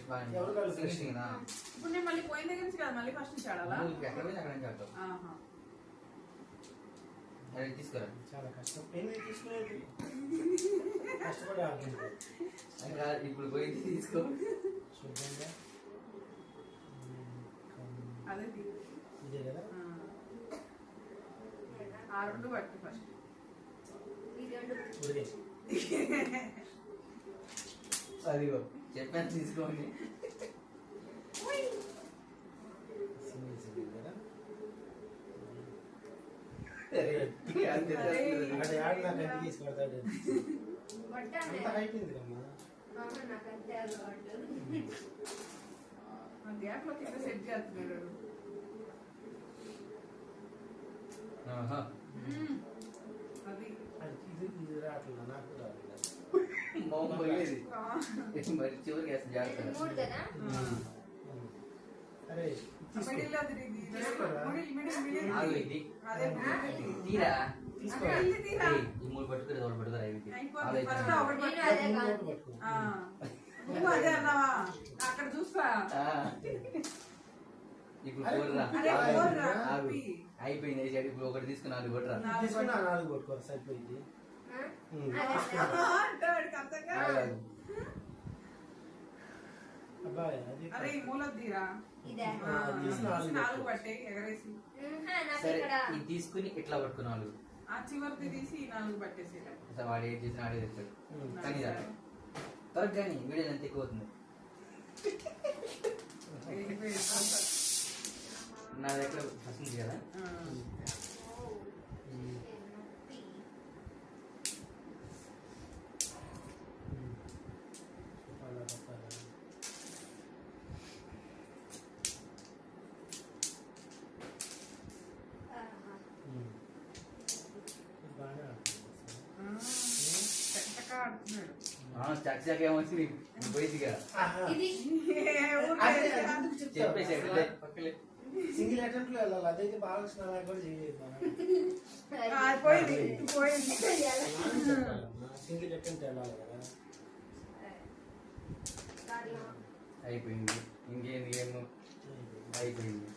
ఇప్పుడు నేను మళ్ళీ పోయిన దగ్గర నుంచి కదా మళ్ళీ ఫస్ట్ నుంచి ఆడాలా? ఎక్కడ పోయింది అక్కడ నుంచి ఆడతావు. అదే తీసుకురా. చాలా కష్టం. తీసుకునేది కష్టపడి ఆడుతుంది. ఇప్పుడు పోయింది తీసుకో. శుభ్రంగా అదే ఇదే కదా. ఆ రెండు పట్టు ఫస్ట్. అదిగో చెప్పాను తీసుకోండి. గ్యాప్ లో కింద సెట్ చేస్తున్నాడు. అది ఇది రావట్లేదు, నాకు రావట్లేదు. మరి చివరికి వేస్తే జాగ్రత్త. అరే తీరా ఈ మూడు పట్టుకుని తోడు పట్టుకురా. అదే అన్నావా? అక్కడ చూస్తా. ఇప్పుడు అయిపోయింది. ఇప్పుడు ఒకటి తీసుకుని 4 కొట్టరా. 4 కొట్టుకోరు సరిపోయింది. అరే ఈ మూల తీరా. 4 పట్టే ఎగరేసి. సరే ఇది తీసుకుని ఇట్లా పట్టుకుని 4. ఆ చివరిది తీసి 4 పట్టేసి. వాడు ఏది చేసిన ఆడే తెస్తాడు. కానీ త్వరగా కానీ వీడియో ఎంత ఎక్కువ అవుతుంది. నా దగ్గర ఫస్ట్ నుంచి కదా. చక్కగా ఏమొచ్చి పోయిందిగా చెప్పేసి పక్కలే. సింగిల్ అటెంప్ట్ లో వెళ్ళాలి. అదైతే బాలకృష్ణ కూడా చేయలేదు. సింగిల్ అటెంప్ట్ వెళ్ళాలి కదా. అయిపోయింది. ఇంకేంది గేమ్ అయిపోయింది.